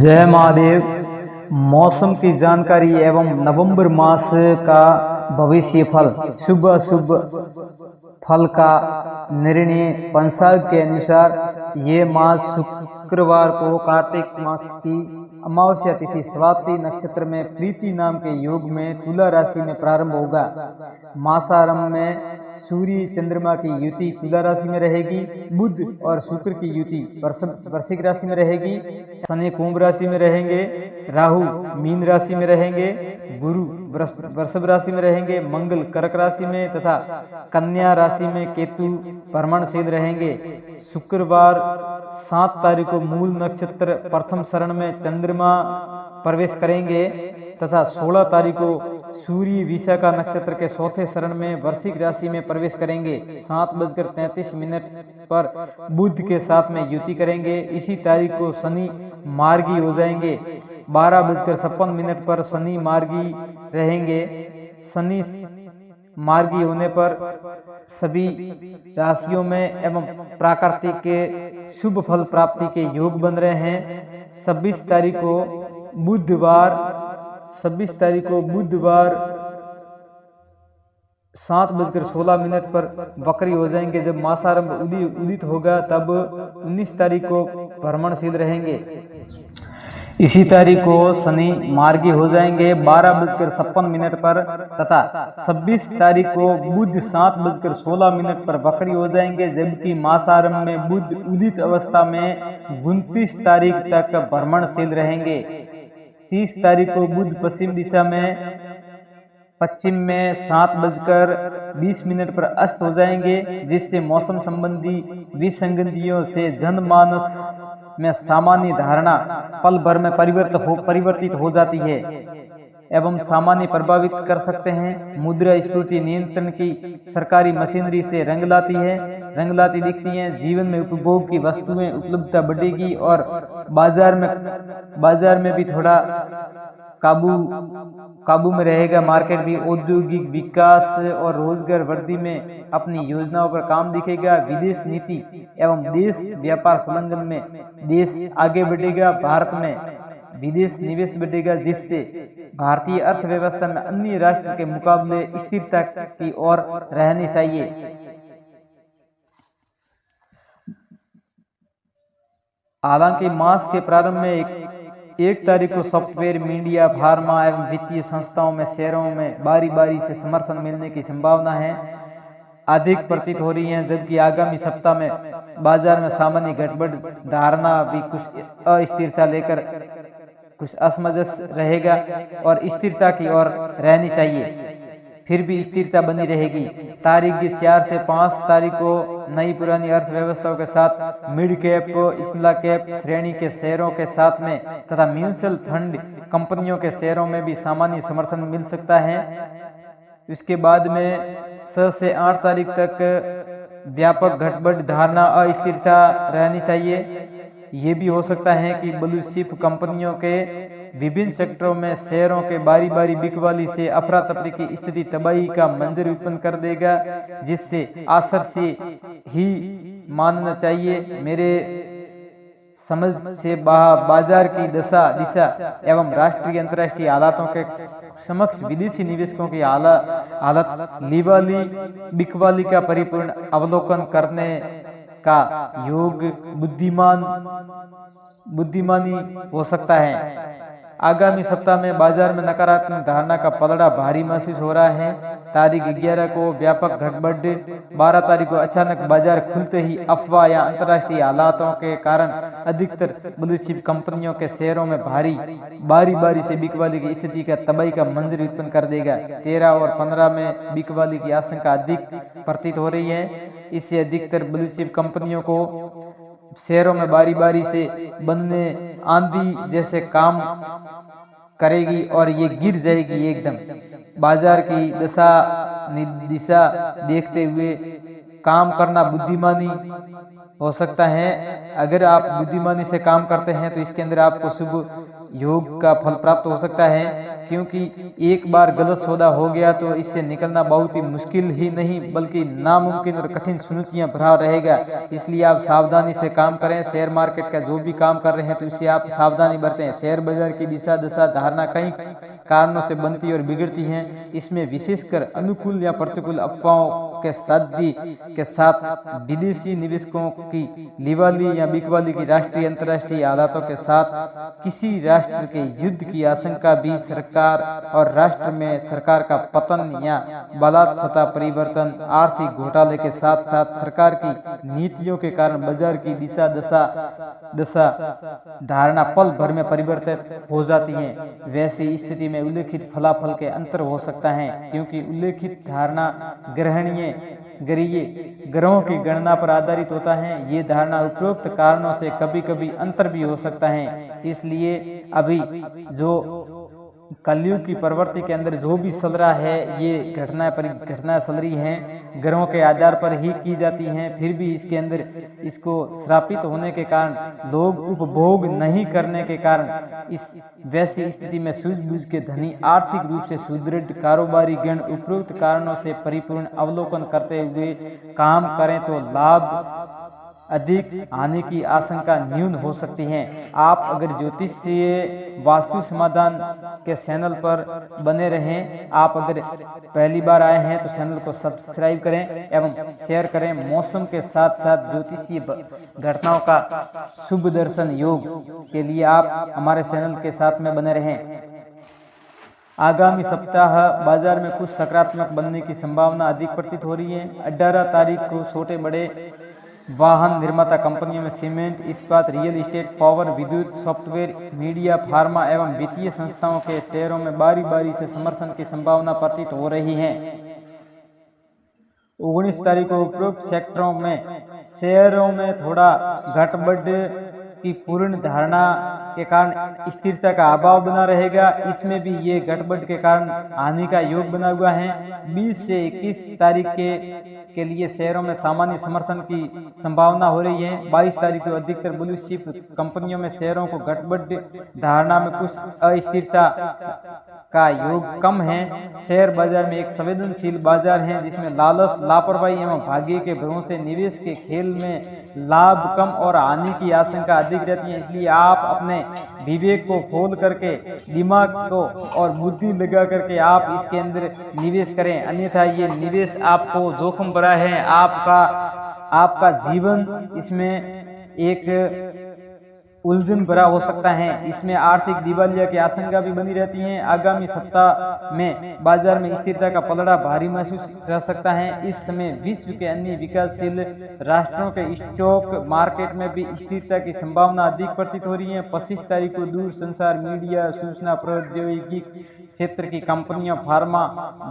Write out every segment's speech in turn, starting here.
जय महादेव। मौसम की जानकारी एवं नवंबर मास का भविष्य फल, शुभ अशुभ फल का निर्णय पंचांग के अनुसार ये मास शुक्रवार को कार्तिक मास की अमावस्या तिथि स्वाति नक्षत्र में प्रीति नाम के योग में तुला राशि में प्रारंभ होगा। मासारंभ में सूर्य चंद्रमा की युति तुला राशि में रहेगी, बुध और शुक्र की युति वृश्चिक राशि में रहेगी, शनि कुंभ राशि में रहेंगे, राहु मीन राशि में रहेंगे, गुरु वृषभ राशि में रहेंगे, मंगल कर्क राशि में तथा कन्या राशि में केतु भ्रमणशील रहेंगे। शुक्रवार 7 तारीख को मूल नक्षत्र प्रथम शरण में चंद्रमा प्रवेश करेंगे तथा 16 तारीख को सूर्य विशाखा नक्षत्र के चौथे शरण में वृश्चिक राशि में प्रवेश करेंगे। 7:33 पर बुध के साथ में युति करेंगे। इसी तारीख को शनि मार्गी हो जाएंगे। 12:56 पर शनि मार्गी रहेंगे। शनि मार्गी होने पर सभी राशियों में एवं प्राकृतिक के शुभ फल प्राप्ति के योग बन रहे हैं। 26 तारीख को बुधवार 7:16 पर वक्री हो जाएंगे। जब मासारंभ उदित होगा तब 19 तारीख को भ्रमणशील रहेंगे। इसी तारीख को शनि मार्गी हो जाएंगे 12:56 पर तथा 26 तारीख को बुध 7:16 पर वक्री हो जाएंगे, जबकि मासारंभ में बुध उदित अवस्था में 29 तारीख तक भ्रमणशील रहेंगे। 30 तारीख को बुध पश्चिम दिशा में 7:20 पर अस्त हो जाएंगे, जिससे मौसम संबंधी विसंगतियों से जनमानस में सामान्य धारणा पल भर में परिवर्तित हो जाती है एवं सामान्य प्रभावित कर सकते हैं। मुद्रा स्फूर्ति नियंत्रण की सरकारी मशीनरी से रंगलाती दिखती हैं। जीवन में उपभोग की वस्तुएं उपलब्धता बढ़ेगी और बाजार में भी थोड़ा काबू में रहेगा। मार्केट भी औद्योगिक विकास और रोजगार वृद्धि में अपनी योजनाओं पर काम दिखेगा। विदेश नीति एवं देश व्यापार संलग्न में देश आगे बढ़ेगा। भारत में विदेश निवेश बढ़ेगा, जिससे भारतीय अर्थव्यवस्था में अन्य राष्ट्र के मुकाबले स्थिरता की ओर रहनी चाहिए। हालांकि मास के प्रारंभ में 1 तारीख को सॉफ्टवेयर, मीडिया, फार्मा एवं वित्तीय संस्थाओं में शेयरों में बारी से समर्थन मिलने की संभावना है अधिक प्रतीत हो रही है, जबकि आगामी सप्ताह में बाजार में सामान्य गड़बड़ धारणा भी कुछ अस्थिरता लेकर कुछ असमंजस रहेगा और स्थिरता की ओर रहनी चाहिए। फिर भी स्थिरता बनी रहेगी। तारीख 4 से 5 तारीख को नई पुरानी अर्थव्यवस्थाओं के साथ मिड कैप स्मॉल कैप श्रेणी के शेयरों के साथ में तथा म्यूचुअल फंड कंपनियों के शेयरों में भी सामान्य समर्थन मिल सकता है। इसके बाद में 6 से 8 तारीख तक व्यापक गड़बड़ धारणा अस्थिरता रहनी चाहिए। ये भी हो सकता है कि ब्लू चिप कंपनियों के विभिन्न सेक्टरों में शेयरों के बारी बिकवाली से अफरा तफरी की स्थिति तबाही का मंजर उत्पन्न कर देगा, जिससे आसर से ही मानना चाहिए। मेरे समझ से बाजार की दिशा एवं राष्ट्रीय अंतर्राष्ट्रीय हालातों के समक्ष विदेशी निवेशकों की हालत लिवाली बिकवाली का परिपूर्ण अवलोकन करने का योग बुद्धिमानी हो सकता है। आगामी सप्ताह में बाजार में नकारात्मक धारणा का पलड़ा भारी महसूस हो रहा है। तारीख 11 को व्यापक गड़बड़, 12 तारीख को अचानक बाजार खुलते ही अफवाह या अंतर्राष्ट्रीय हालातों के कारण अधिकतर ब्लू चिप कंपनियों के शेयरों में बारी से बिकवाली की स्थिति का तबाही का मंजर उत्पन्न कर देगा। 13 और 15 में बिकवाली की आशंका अधिक प्रतीत हो रही है। इससे अधिकतर ब्लू चिप कंपनियों को शेयरों में बारी से बनने आंधी जैसे काम करेगी और ये गिर जाएगी एकदम। बाजार की दिशा देखते हुए काम करना बुद्धिमानी हो सकता है। अगर आप बुद्धिमानी से काम करते हैं तो इसके अंदर आपको शुभ योग का फल प्राप्त हो सकता है, क्योंकि एक बार गलत सौदा हो गया तो इससे निकलना बहुत ही मुश्किल ही नहीं बल्कि नामुमकिन और कठिन चुनौतियां भरा रहेगा। इसलिए आप सावधानी से काम करें। शेयर मार्केट का जो भी काम कर रहे हैं तो इससे आप सावधानी बरतें। शेयर बाजार की दिशा दशा धारणा कई कारणों से बनती और बिगड़ती हैं। इसमें विशेषकर अनुकूल या प्रतिकूल अफवाहों के साथ विदेशी निवेशकों की लिवाली या बिकवाली की राष्ट्रीय अंतर्राष्ट्रीय हालातों के साथ किसी राष्ट्र के युद्ध की आशंका भी, सरकार और राष्ट्र में सरकार का पतन या बलात् सत्ता परिवर्तन, आर्थिक घोटाले के साथ साथ सरकार की नीतियों के कारण बाजार की दिशा दशा धारणा पल भर में परिवर्तित हो जाती है। वैसी स्थिति में उल्लेखित फलाफल के अंतर हो सकता है, क्योंकि उल्लेखित धारणा ग्रहों की गणना पर आधारित होता है। ये धारणा उपरोक्त कारणों से कभी कभी अंतर भी हो सकता है। इसलिए अभी जो कलयुग की प्रवृत्ति के अंदर जो भी चल रहा है, ये घटनाएं चल रही हैं, ग्रहों के आधार पर ही की जाती हैं। फिर भी इसके अंदर इसको श्रापित होने के कारण, लोग उपभोग नहीं करने के कारण इस वैसी स्थिति में सूझबूझ के धनी आर्थिक रूप से सुदृढ़ कारोबारी गण उपरोक्त कारणों से परिपूर्ण अवलोकन करते हुए काम करें तो लाभ अधिक, हानि की आशंका न्यून हो सकती है। आप अगर ज्योतिषीय वास्तु समाधान के चैनल पर बने रहें। आप अगर पहली बार आए हैं तो चैनल को सब्सक्राइब करें एवं शेयर करें। मौसम के साथ साथ ज्योतिषीय घटनाओं का शुभ दर्शन योग के लिए आप हमारे चैनल के साथ में बने रहें। आगामी सप्ताह बाजार में कुछ सकारात्मक बनने की संभावना अधिक प्रतीत हो रही है। 18 तारीख को छोटे बड़े वाहन निर्माता कंपनियों में सीमेंट, इस्पात, रियल एस्टेट, पावर, विद्युत, सॉफ्टवेयर, मीडिया, फार्मा एवं वित्तीय संस्थाओं के शेयरों में बारी बारी से समर्थन की संभावना प्रतीत हो रही है। 19 तारीख को उपरोक्त सेक्टरों में शेयरों में थोड़ा घटबढ़ की पूर्ण धारणा के कारण स्थिरता का अभाव बना रहेगा। इसमें भी ये गड़बड़ के कारण हानि का योग बना हुआ है। 20 से 21 तारीख के लिए शेयरों में सामान्य समर्थन की संभावना हो रही है। 22 तारीख को अधिकतर ब्लू चिप कंपनियों में शेयरों को गड़बड़ धारणा में कुछ अस्थिरता का योग कम है। शेयर बाजार में एक संवेदनशील बाजार है जिसमें लालच, लापरवाही एवं भाग्य के भरोसे निवेश के खेल में लाभ कम और हानि की आशंका अधिक रहती है। इसलिए आप अपने विवेक को खोल करके, दिमाग को और बुद्धि लगा करके आप इसके अंदर निवेश करें, अन्यथा ये निवेश आपको जोखिम भरा है। आपका जीवन इसमें एक उलझन भरा हो सकता है। इसमें आर्थिक दिवालिया की आशंका भी बनी रहती है। आगामी सप्ताह में बाजार में स्थिरता का पलड़ा भारी महसूस रह सकता है। इस समय विश्व के अन्य विकासशील राष्ट्रों के स्टॉक मार्केट में भी स्थिरता की संभावना अधिक प्रतीत हो रही है। 25 तारीख को दूर संचार, मीडिया, सूचना प्रौद्योगिकी क्षेत्र की कंपनियों, फार्मा,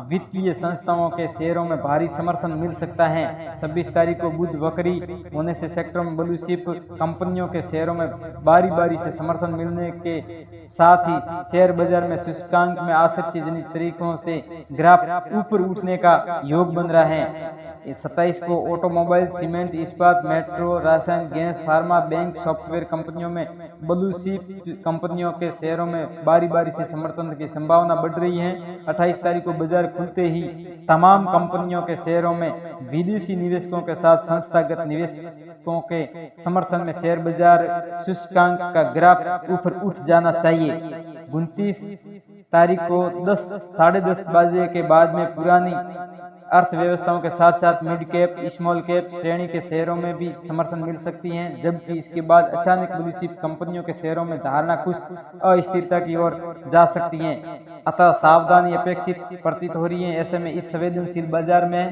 वित्तीय संस्थाओं के शेयरों में भारी समर्थन मिल सकता है। 26 तारीख को बुध वक्री होने से सेक्टर में ब्लू चिप कंपनियों के शेयरों में बारी बारी से समर्थन मिलने के साथ ही शेयर बाजार में सूचकांक में आश्चर्य जनित तरीकों से ग्राफ ऊपर उठने का योग बन रहा है। 27 को ऑटोमोबाइल, सीमेंट, इस्पात, मेट्रो, रासायन, गैस, फार्मा, बैंक, सॉफ्टवेयर कंपनियों में ब्लू चिप कंपनियों के शेयरों में बारी बारी से समर्थन की संभावना बढ़ रही है। 28 तारीख को बाजार खुलते ही तमाम कंपनियों के शेयरों में विदेशी निवेशकों के साथ संस्थागत निवेशकों के समर्थन में शेयर बाजार सूचकांक का ग्राफ ऊपर उठ जाना चाहिए। 29 तारीख को 10 साढ़े 10 बजे के बाद में पुरानी अर्थव्यवस्थाओं के साथ साथ मिड कैप, स्मॉल कैप श्रेणी के शेयरों में भी समर्थन मिल सकती है, जबकि इसके बाद अचानक ब्लू चिप कंपनियों के शेयरों में धारणा कुछ अस्थिरता की ओर जा सकती है। अतः सावधानी अपेक्षित प्रतीत हो रही है। ऐसे में इस संवेदनशील बाजार में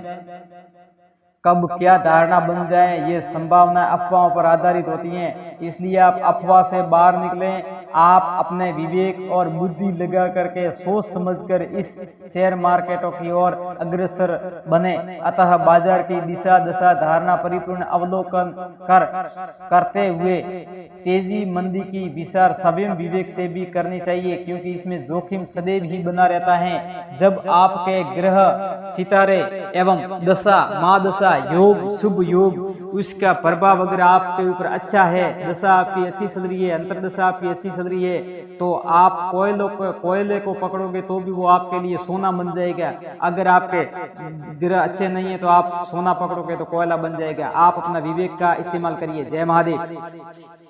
कब क्या धारणा बन जाए, ये संभावना अफवाहों पर आधारित होती हैं। इसलिए आप अफवाह से बाहर निकलें। आप अपने विवेक और बुद्धि लगा करके सोच समझकर इस शेयर मार्केटों की ओर अग्रसर बने। अतः बाजार की दिशा दशा धारणा परिपूर्ण अवलोकन करते हुए तेजी मंदी की विचार स्वयं विवेक से भी करनी चाहिए, क्योंकि इसमें जोखिम सदैव ही बना रहता है। जब आपके ग्रह, सितारे एवं दशा, महादशा, योग, शुभ योग उसका प्रभाव अगर आपके ऊपर अच्छा है, दशा आपकी अच्छी चल रही है, अंतर्दशा आपकी अच्छी चल रही है, तो आप कोयले को पकड़ोगे तो भी वो आपके लिए सोना बन जाएगा। अगर आपके ग्रह अच्छे नहीं है तो आप सोना पकड़ोगे तो कोयला बन जाएगा। आप अपना विवेक का इस्तेमाल करिए। जय महादेव।